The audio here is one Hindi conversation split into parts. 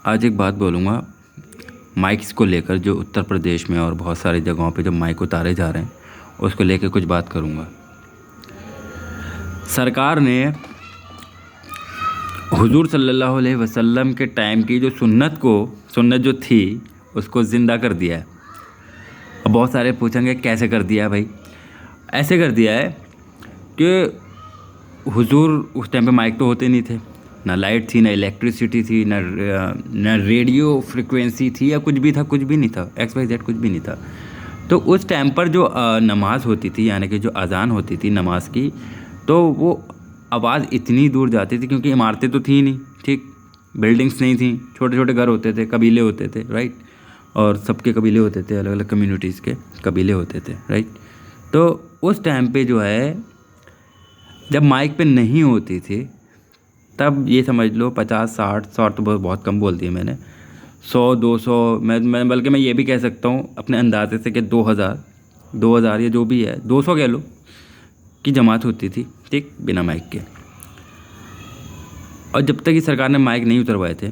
आज एक बात बोलूँगा माइक्स को लेकर, जो उत्तर प्रदेश में और बहुत सारी जगहों पे जो माइक उतारे जा रहे हैं उसको लेकर कुछ बात करूँगा। सरकार ने हुजूर सल्लल्लाहु अलैहि वसल्लम के टाइम की जो सुन्नत जो थी उसको ज़िंदा कर दिया है। अब बहुत सारे पूछेंगे कैसे कर दिया है भाई। ऐसे कर दिया है कि हुजूर उस टाइम पे माइक तो होते नहीं थे, ना लाइट थी, ना इलेक्ट्रिसिटी थी, ना रेडियो फ्रिक्वेंसी थी या कुछ भी था, कुछ भी नहीं था, XYZ कुछ भी नहीं था। तो उस टाइम पर जो नमाज़ होती थी, यानी कि जो अज़ान होती थी नमाज की, तो वो आवाज़ इतनी दूर जाती थी क्योंकि इमारतें तो थी नहीं, ठीक, बिल्डिंग्स नहीं थी, छोटे छोटे घर होते थे, कबीले होते थे, राइट, और सबके कबीले होते थे, अलग अलग कम्युनिटीज़ के कबीले होते थे, राइट। तो उस टाइम पे जो है जब माइक पे नहीं होती थी तब ये समझ लो 50-60 तो बहुत कम बोल दिए मैंने, 100-200, मैं बल्कि मैं ये भी कह सकता हूँ अपने अंदाजे से कि 2000 या जो भी है 200 कह लो कि जमात होती थी, ठीक, बिना माइक के। और जब तक ये सरकार ने माइक नहीं उतरवाए थे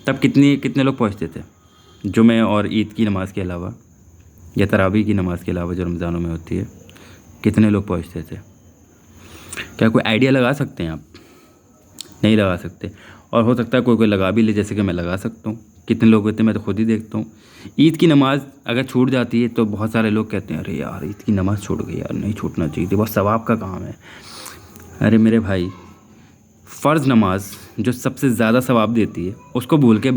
तब कितने लोग पहुँचते थे जुमे और ईद की नमाज़ के अलावा या तरावी की नमाज़ के अलावा जो रमज़ानों में होती है, कितने लोग पहुँचते थे? क्या कोई आइडिया लगा सकते हैं आप? नहीं लगा सकते। और हो सकता है कोई लगा भी ले, जैसे कि मैं लगा सकता हूँ। कितने लोग होते हैं मैं तो खुद ही देखता हूँ। ईद की नमाज़ अगर छूट जाती है तो बहुत सारे लोग कहते हैं अरे यार ईद की नमाज़ छूट गई यार, नहीं छूटना चाहिए थी, बहुत सवाब का काम है। अरे मेरे भाई, फ़र्ज़ नमाज जो सबसे ज़्यादा सवाब देती है उसको भूले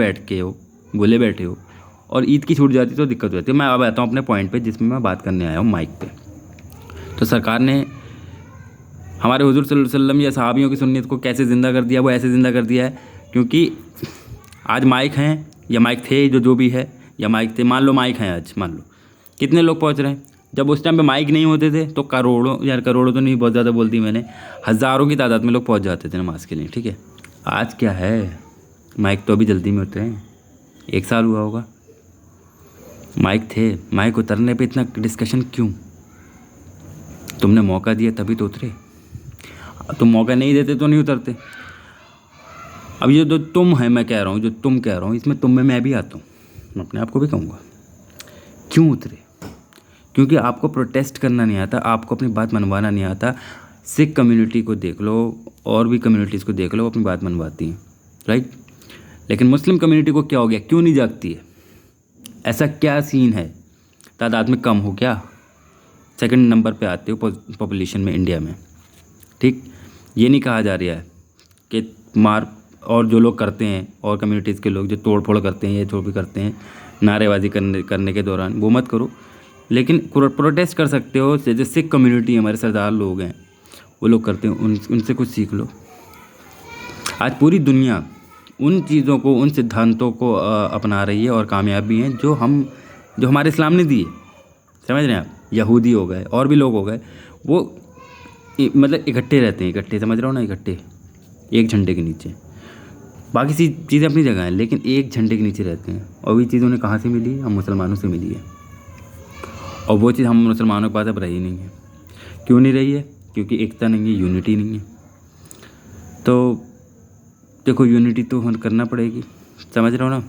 बैठे हो और ईद की छूट जाती तो दिक्कत हो जाती है। मैं अब आता हूँ अपने पॉइंट पे जिसमें मैं बात करने आया हूँ, माइक पे। तो सरकार ने हमारे हुजूर सल्लल्लाहु अलैहि वसल्लम या सहाबियों की सुन्नत को कैसे ज़िंदा कर दिया? वो ऐसे ज़िंदा कर दिया है क्योंकि आज माइक हैं या माइक थे, जो भी है, या माइक थे, मान लो माइक हैं, आज मान लो कितने लोग पहुंच रहे हैं। जब उस टाइम पे माइक नहीं होते थे तो करोड़ों तो नहीं, बहुत ज़्यादा बोल दी मैंने, हज़ारों की तादाद में लोग पहुंच जाते थे नमाज़ के लिए, ठीक है। आज क्या है, माइक तो अभी जल्दी में उतरे हैं, 1 साल हुआ होगा। माइक थे, माइक उतरने पर इतना डिस्कशन क्यों? तुमने मौका दिया तभी तो उतरे, तुम मौका नहीं देते तो नहीं उतरते। अब ये जो तुम है, मैं कह रहा हूँ, जो तुम कह रहा हूँ, इसमें तुम में मैं भी आता हूँ, मैं अपने आप को भी कहूँगा। क्यों उतरे? क्योंकि आपको प्रोटेस्ट करना नहीं आता, आपको अपनी बात मनवाना नहीं आता। सिख कम्युनिटी को देख लो और भी कम्युनिटीज़ को देख लो, अपनी बात मनवाती हैं, राइट। लेकिन मुस्लिम कम्युनिटी को क्या हो गया, क्यों नहीं जागती है? ऐसा क्या सीन है? तादाद में कम हो क्या? सेकंड नंबर पे आते हो पॉपुलेशन में इंडिया में, ठीक। ये नहीं कहा जा रहा है कि मार, और जो लोग करते हैं और कम्युनिटीज़ के लोग जो तोड़ फोड़ करते हैं या जो भी करते हैं नारेबाजी करने के दौरान, वो मत करो। लेकिन प्रोटेस्ट कर सकते हो। जैसे सिख कम्युनिटी, हमारे सरदार लोग हैं, वो लोग करते हैं, उनसे कुछ सीख लो। आज पूरी दुनिया उन चीज़ों को, उन सिद्धांतों को अपना रही है और कामयाब भी हैं जो हमारे इस्लाम ने दिए, समझ रहे हैं आप। यहूदी हो गए और भी लोग हो गए, वो मतलब इकट्ठे रहते हैं, इकट्ठे, समझ रहे हो ना, इकट्ठे एक झंडे के नीचे। बाकी चीज़ें अपनी जगह हैं, लेकिन एक झंडे के नीचे रहते हैं। और वही चीज़ उन्हें कहाँ से मिली? हम मुसलमानों से मिली है, और वो चीज़ हम मुसलमानों के पास अब रही नहीं है। क्यों नहीं रही है? क्योंकि एकता नहीं है, यूनिटी नहीं है। तो देखो, यूनिटी तो करना पड़ेगी, समझ रहे हो ना।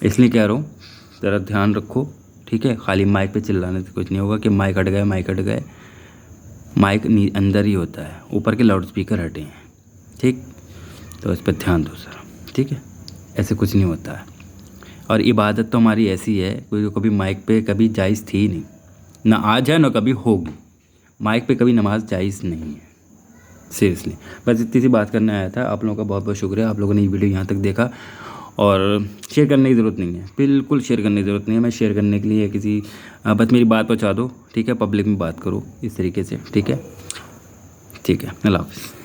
इसलिए कह रहा हूँ, ज़रा ध्यान रखो, ठीक है। खाली माइक पे चिल्लाने से कुछ नहीं होगा कि माइक हट गए, माइक हट गए। माइक अंदर ही होता है, ऊपर के लाउड स्पीकर हटे हैं, ठीक। तो इस पर ध्यान दो सर, ठीक है। ऐसे कुछ नहीं होता है। और इबादत तो हमारी ऐसी है, कोई कभी माइक पे कभी जायज़ थी नहीं, ना आज है ना कभी होगी। माइक पे कभी नमाज जायज़ नहीं है, सीरियसली। बस इतनी सी बात करने आया था। आप लोगों का बहुत बहुत शुक्रिया, आप लोगों ने ये वीडियो यहाँ तक देखा। और शेयर करने की ज़रूरत नहीं है, बिल्कुल शेयर करने की ज़रूरत नहीं है। मैं शेयर करने के लिए बस मेरी बात पहुँचा दो, ठीक है। पब्लिक में बात करो इस तरीके से, ठीक है, ठीक है। अल्लाह हाफ़िज़।